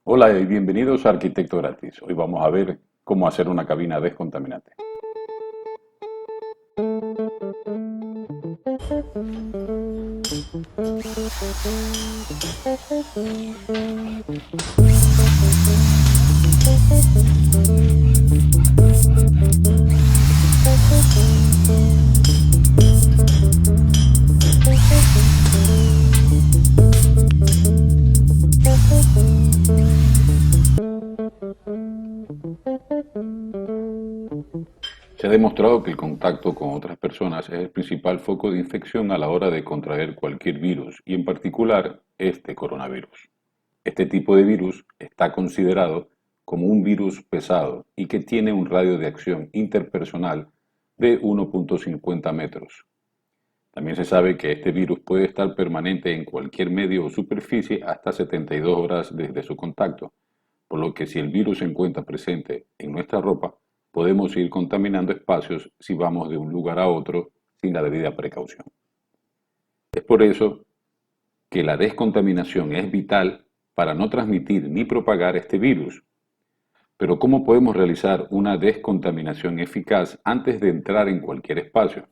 Hola y bienvenidos a Arquitecto Gratis. Hoy vamos a ver cómo hacer una cabina descontaminante. Se ha demostrado que el contacto con otras personas es el principal foco de infección a la hora de contraer cualquier virus y en particular este coronavirus. Este tipo de virus está considerado como un virus pesado y que tiene un radio de acción interpersonal de 1,50 metros. También se sabe que este virus puede estar permanente en cualquier medio o superficie hasta 72 horas desde su contacto, por lo que si el virus se encuentra presente en nuestra ropa, podemos ir contaminando espacios si vamos de un lugar a otro sin la debida precaución. Es por eso que la descontaminación es vital para no transmitir ni propagar este virus. Pero ¿cómo podemos realizar una descontaminación eficaz antes de entrar en cualquier espacio?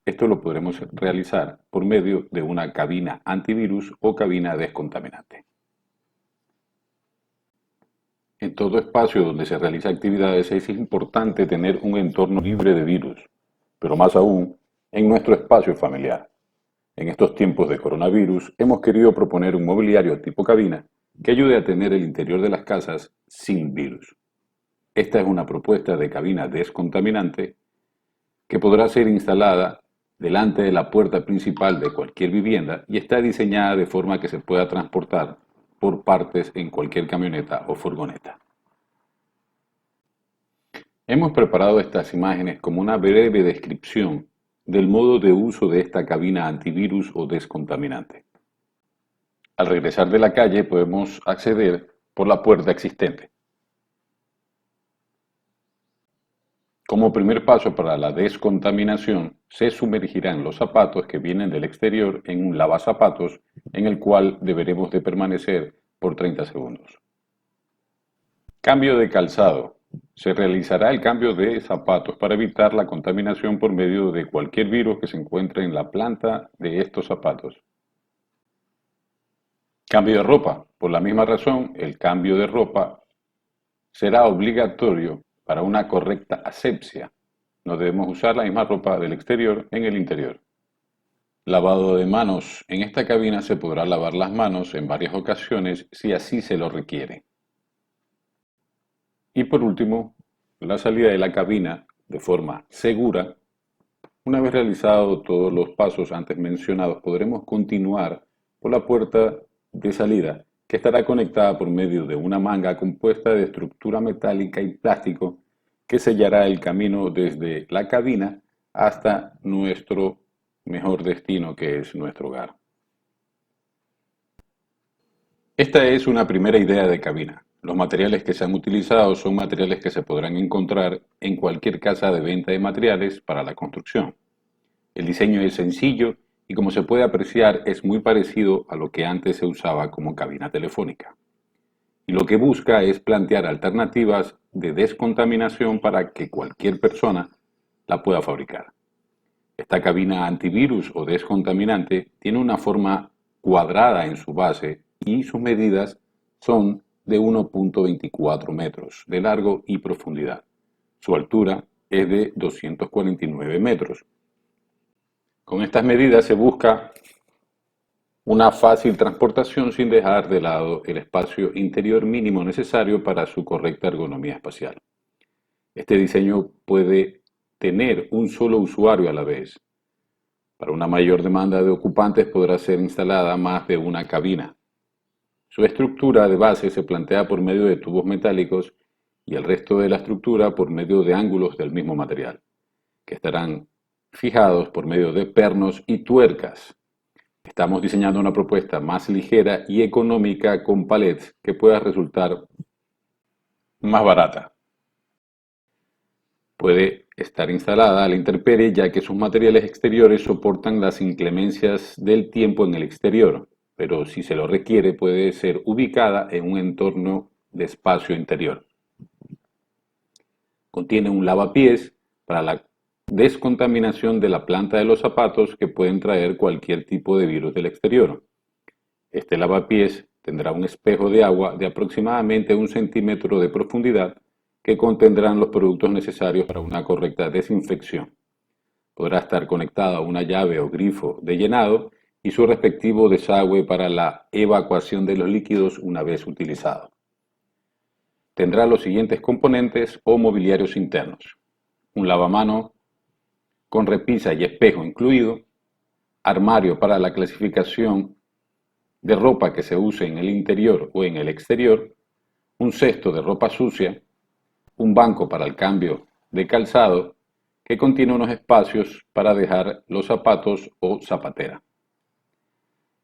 Esto lo podremos realizar por medio de una cabina antivirus o cabina descontaminante. En todo espacio donde se realiza actividades es importante tener un entorno libre de virus, pero más aún en nuestro espacio familiar. En estos tiempos de coronavirus hemos querido proponer un mobiliario tipo cabina que ayude a tener el interior de las casas sin virus. Esta es una propuesta de cabina descontaminante que podrá ser instalada delante de la puerta principal de cualquier vivienda y está diseñada de forma que se pueda transportar por partes en cualquier camioneta o furgoneta. Hemos preparado estas imágenes como una breve descripción del modo de uso de esta cabina antivirus o descontaminante. Al regresar de la calle podemos acceder por la puerta existente. Como primer paso para la descontaminación, se sumergirán los zapatos que vienen del exterior en un lavazapatos en el cual deberemos de permanecer por 30 segundos. Cambio de calzado. Se realizará el cambio de zapatos para evitar la contaminación por medio de cualquier virus que se encuentre en la planta de estos zapatos. Cambio de ropa. Por la misma razón, el cambio de ropa será obligatorio para una correcta asepsia. No debemos usar la misma ropa del exterior en el interior. Lavado de manos. En esta cabina se podrá lavar las manos en varias ocasiones si así se lo requiere. Y por último, la salida de la cabina de forma segura. Una vez realizados todos los pasos antes mencionados, podremos continuar por la puerta de salida, que estará conectada por medio de una manga compuesta de estructura metálica y plástico que sellará el camino desde la cabina hasta nuestro mejor destino, que es nuestro hogar. Esta es una primera idea de cabina. Los materiales que se han utilizado son materiales que se podrán encontrar en cualquier casa de venta de materiales para la construcción. El diseño es sencillo y como se puede apreciar es muy parecido a lo que antes se usaba como cabina telefónica. Y lo que busca es plantear alternativas de descontaminación para que cualquier persona la pueda fabricar. Esta cabina antivirus o descontaminante tiene una forma cuadrada en su base y sus medidas son de 1,24 metros de largo y profundidad. Su altura es de 249 metros. Con estas medidas se busca una fácil transportación sin dejar de lado el espacio interior mínimo necesario para su correcta ergonomía espacial. Este diseño puede tener un solo usuario a la vez. Para una mayor demanda de ocupantes podrá ser instalada más de una cabina. Su estructura de base se plantea por medio de tubos metálicos y el resto de la estructura por medio de ángulos del mismo material, que estarán fijados por medio de pernos y tuercas. Estamos diseñando una propuesta más ligera y económica con palets que pueda resultar más barata. Puede estar instalada a la intemperie ya que sus materiales exteriores soportan las inclemencias del tiempo en el exterior. pero si se lo requiere puede ser ubicada en un entorno de espacio interior. Contiene un lavapiés para la descontaminación de la planta de los zapatos que pueden traer cualquier tipo de virus del exterior. Este lavapiés tendrá un espejo de agua de aproximadamente 1 centímetro de profundidad que contendrán los productos necesarios para una correcta desinfección. Podrá estar conectado a una llave o grifo de llenado y su respectivo desagüe para la evacuación de los líquidos una vez utilizado. Tendrá los siguientes componentes o mobiliarios internos: un lavamano con repisa y espejo incluido, armario para la clasificación de ropa que se use en el interior o en el exterior, un cesto de ropa sucia, un banco para el cambio de calzado que contiene unos espacios para dejar los zapatos o zapatera.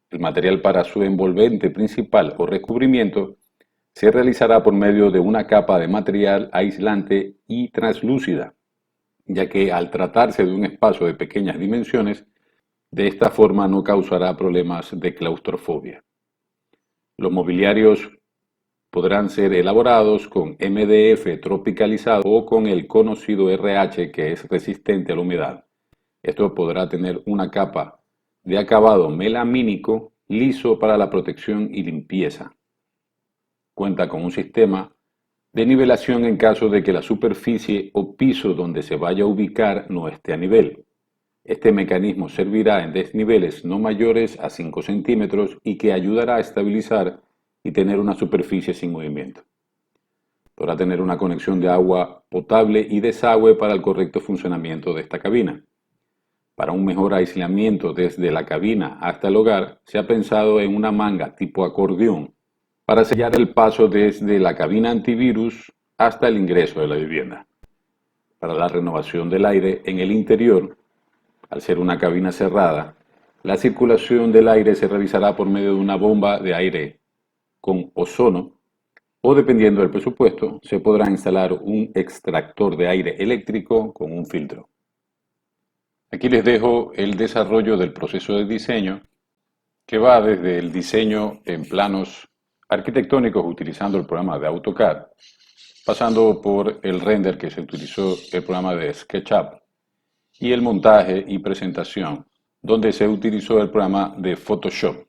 El material para su envolvente principal o recubrimiento se realizará por medio de una capa de material aislante y translúcida, ya que al tratarse de un espacio de pequeñas dimensiones, de esta forma no causará problemas de claustrofobia. Los mobiliarios podrán ser elaborados con MDF tropicalizado o con el conocido RH, que es resistente a la humedad. Esto podrá tener una capa de acabado melamínico liso para la protección y limpieza. Cuenta con un sistema de nivelación en caso de que la superficie o piso donde se vaya a ubicar no esté a nivel. Este mecanismo servirá en desniveles no mayores a 5 centímetros y que ayudará a estabilizar y tener una superficie sin movimiento. Podrá tener una conexión de agua potable y desagüe para el correcto funcionamiento de esta cabina. Para un mejor aislamiento desde la cabina hasta el hogar, se ha pensado en una manga tipo acordeón para sellar el paso desde la cabina antivirus hasta el ingreso de la vivienda. Para la renovación del aire en el interior, al ser una cabina cerrada, la circulación del aire se realizará por medio de una bomba de aire con ozono o, dependiendo del presupuesto, se podrá instalar un extractor de aire eléctrico con un filtro. Aquí les dejo el desarrollo del proceso de diseño, que va desde el diseño en planos arquitectónicos utilizando el programa de AutoCAD, pasando por el render que se utilizó el programa de SketchUp y el montaje y presentación, donde se utilizó el programa de Photoshop.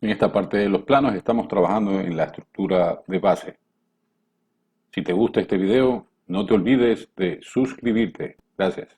En esta parte de los planos estamos trabajando en la estructura de base. Si te gusta este video, no te olvides de suscribirte. Gracias.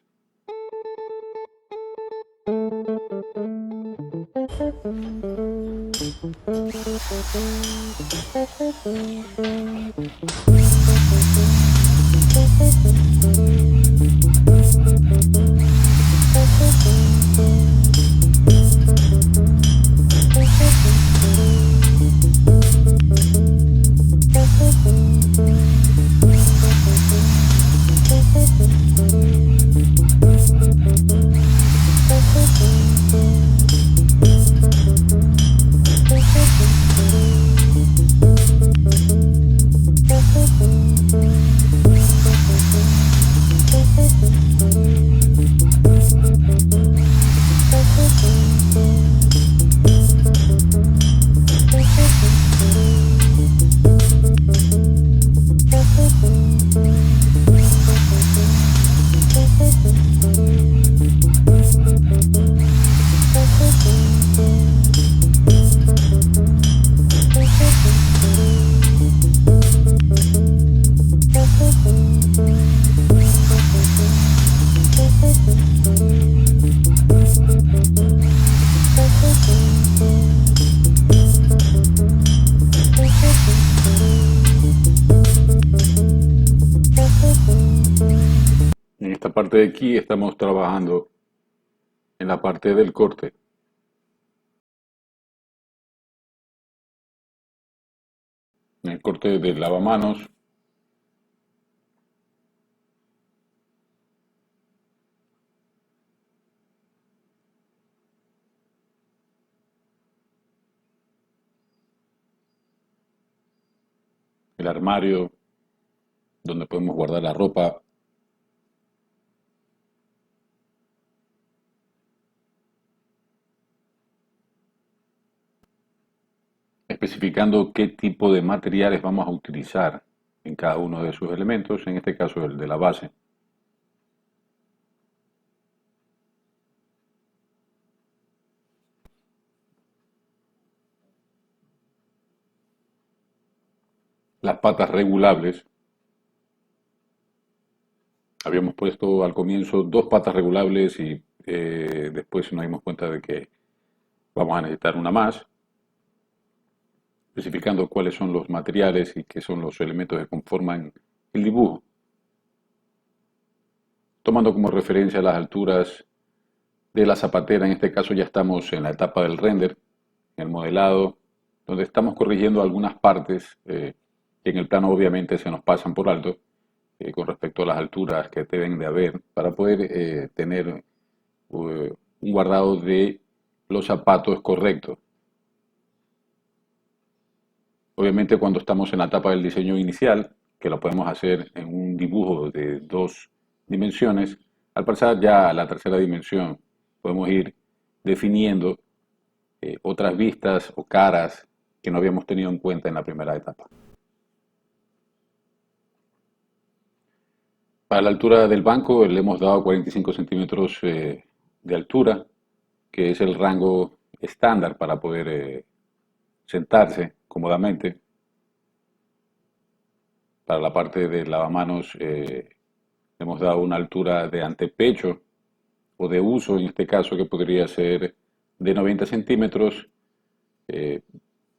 En esta parte de aquí estamos trabajando en la parte del corte, en el corte del lavamanos, el armario donde podemos guardar la ropa, especificando qué tipo de materiales vamos a utilizar en cada uno de sus elementos, en este caso el de la base. Las patas regulables, habíamos puesto al comienzo dos patas regulables y después nos dimos cuenta de que vamos a necesitar una más, especificando cuáles son los materiales y qué son los elementos que conforman el dibujo, tomando como referencia las alturas de la zapatera. En este caso ya estamos en la etapa del render, en el modelado, donde estamos corrigiendo algunas partes que en el plano obviamente se nos pasan por alto con respecto a las alturas que deben de haber para poder tener un guardado de los zapatos correcto. Obviamente cuando estamos en la etapa del diseño inicial, que lo podemos hacer en un dibujo de dos dimensiones, al pasar ya a la tercera dimensión podemos ir definiendo otras vistas o caras que no habíamos tenido en cuenta en la primera etapa. Para la altura del banco le hemos dado 45 centímetros de altura, que es el rango estándar para poder sentarse cómodamente. Para la parte del lavamanos le hemos dado una altura de antepecho o de uso, en este caso, que podría ser de 90 centímetros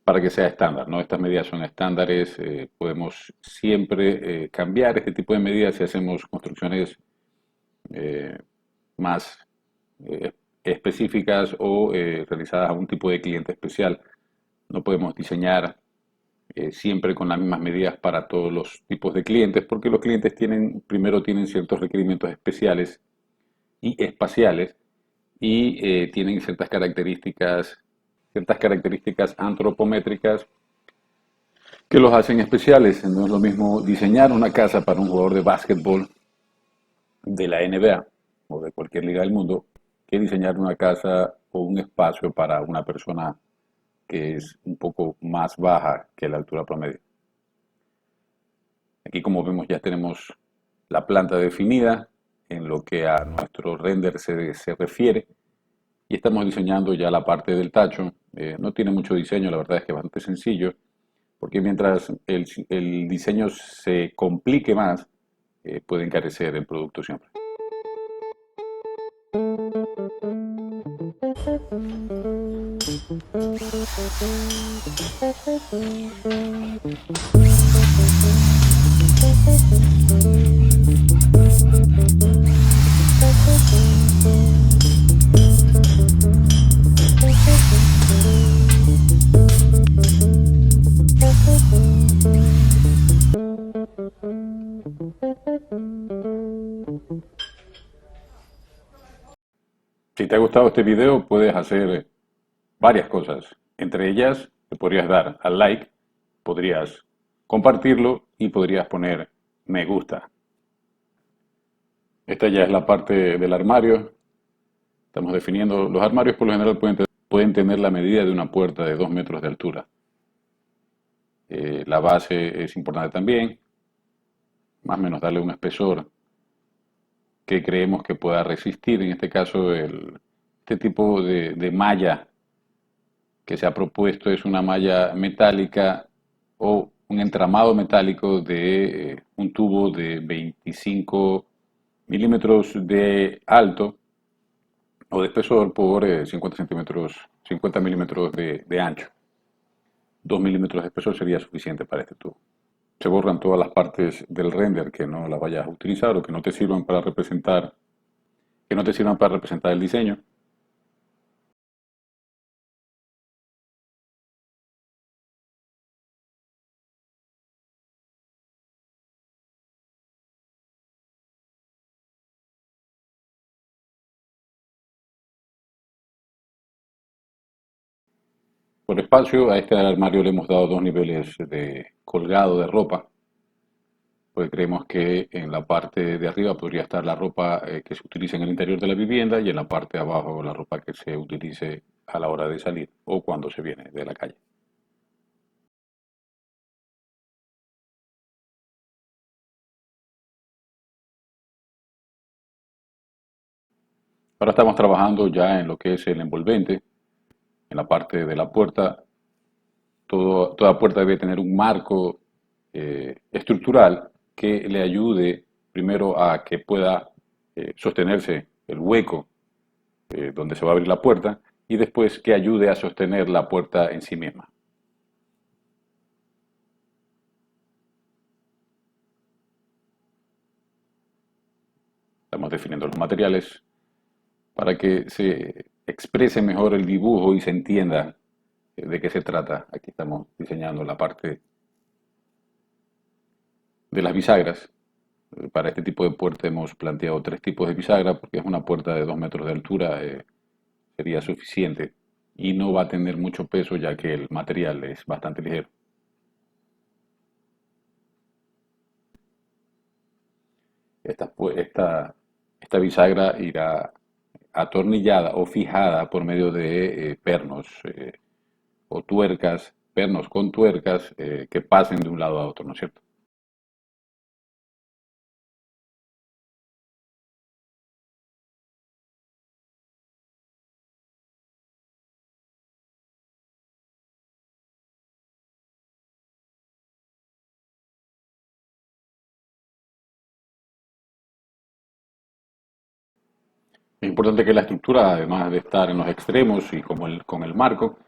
para que sea estándar, ¿no? Estas medidas son estándares, podemos siempre cambiar este tipo de medidas si hacemos construcciones más específicas o realizadas a un tipo de cliente especial. No podemos diseñar siempre con las mismas medidas para todos los tipos de clientes, porque los clientes primero tienen ciertos requerimientos especiales y espaciales y tienen ciertas características antropométricas que los hacen especiales. No es lo mismo diseñar una casa para un jugador de básquetbol de la NBA o de cualquier liga del mundo que diseñar una casa o un espacio para una persona que es un poco más baja que la altura promedio. Aquí, como vemos, ya tenemos la planta definida en lo que a nuestro render se refiere y estamos diseñando ya la parte del tacho. No tiene mucho diseño, la verdad es que es bastante sencillo, porque mientras el diseño se complique más, puede encarecer el producto siempre. Si te ha gustado este video, puedes hacer varias cosas. Entre ellas, te podrías dar al like, podrías compartirlo y podrías poner me gusta. Esta ya es la parte del armario. Estamos definiendo, los armarios por lo general pueden tener la medida de una puerta de 2 metros de altura. La base es importante también, más o menos darle un espesor que creemos que pueda resistir. En este caso Este tipo de malla que se ha propuesto es una malla metálica o un entramado metálico de un tubo de 25 milímetros de alto o de espesor por 50 centímetros, 50 milímetros de ancho. 2 milímetros de espesor sería suficiente para este tubo. Se borran todas las partes del render que no las vayas a utilizar o que no te sirvan para representar, el diseño. Por espacio, a este armario le hemos dado dos niveles de colgado de ropa, pues creemos que en la parte de arriba podría estar la ropa que se utiliza en el interior de la vivienda y en la parte de abajo la ropa que se utilice a la hora de salir o cuando se viene de la calle. Ahora estamos trabajando ya en lo que es el envolvente, en la parte de la puerta. Toda puerta debe tener un marco estructural que le ayude primero a que pueda sostenerse el hueco donde se va a abrir la puerta y después que ayude a sostener la puerta en sí misma. Estamos definiendo los materiales para que se exprese mejor el dibujo y se entienda de qué se trata. Aquí estamos diseñando la parte de las bisagras. Para este tipo de puerta hemos planteado tres tipos de bisagra porque es una puerta de 2 metros de altura, sería suficiente y no va a tener mucho peso ya que el material es bastante ligero. Esta bisagra irá atornillada o fijada por medio de pernos o tuercas, pernos con tuercas que pasen de un lado a otro, ¿no es cierto? Es importante que la estructura, además de estar en los extremos y como con el marco,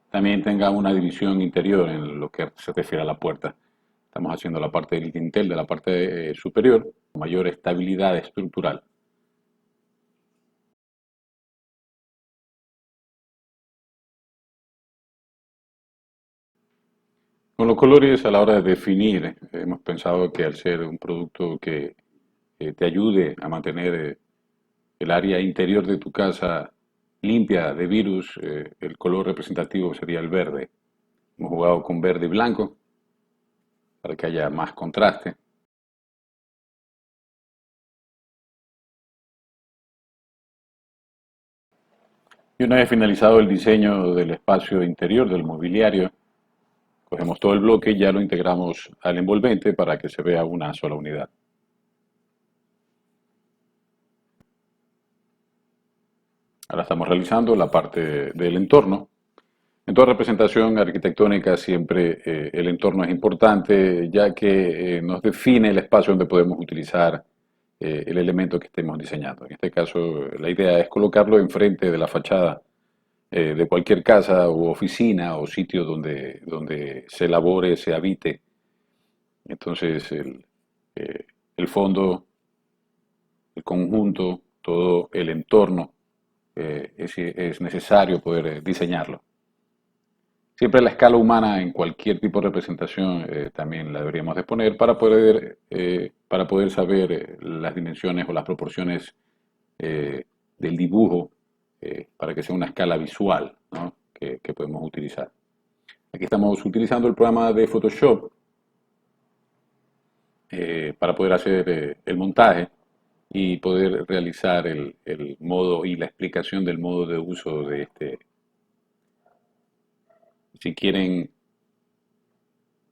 también tenga una división interior en lo que se refiere a la puerta. Estamos haciendo la parte del dintel de la parte superior, con mayor estabilidad estructural. Con los colores a la hora de definir, hemos pensado que al ser un producto que te ayude a mantener el área interior de tu casa limpia de virus, el color representativo sería el verde. Hemos jugado con verde y blanco para que haya más contraste. Y una vez finalizado el diseño del espacio interior del mobiliario, cogemos todo el bloque y ya lo integramos al envolvente para que se vea una sola unidad. Ahora estamos realizando la parte del entorno. En toda representación arquitectónica siempre el entorno es importante, ya que nos define el espacio donde podemos utilizar el elemento que estemos diseñando. En este caso, la idea es colocarlo enfrente de la fachada de cualquier casa u oficina o sitio donde se elabore, se habite. Entonces, el fondo, el conjunto, todo el entorno, es necesario poder diseñarlo. Siempre la escala humana en cualquier tipo de representación también la deberíamos de poner para poder saber las dimensiones o las proporciones del dibujo para que sea una escala visual, ¿no? que podemos utilizar. Aquí estamos utilizando el programa de Photoshop para poder hacer el montaje y poder realizar el modo y la explicación del modo de uso de este. Si quieren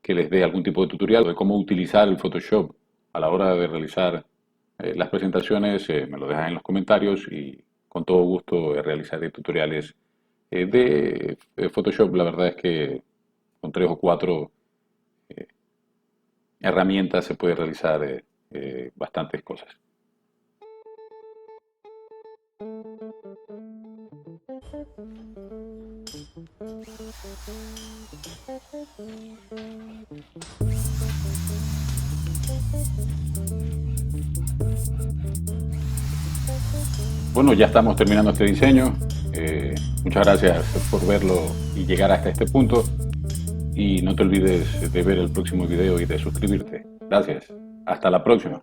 que les dé algún tipo de tutorial de cómo utilizar el Photoshop a la hora de realizar las presentaciones, me lo dejan en los comentarios y con todo gusto realizaré tutoriales de Photoshop. La verdad es que con 3 o 4 herramientas se puede realizar bastantes cosas. Bueno, ya estamos terminando este diseño. Muchas gracias por verlo y llegar hasta este punto. Y no te olvides de ver el próximo video y de suscribirte. Gracias. Hasta la próxima.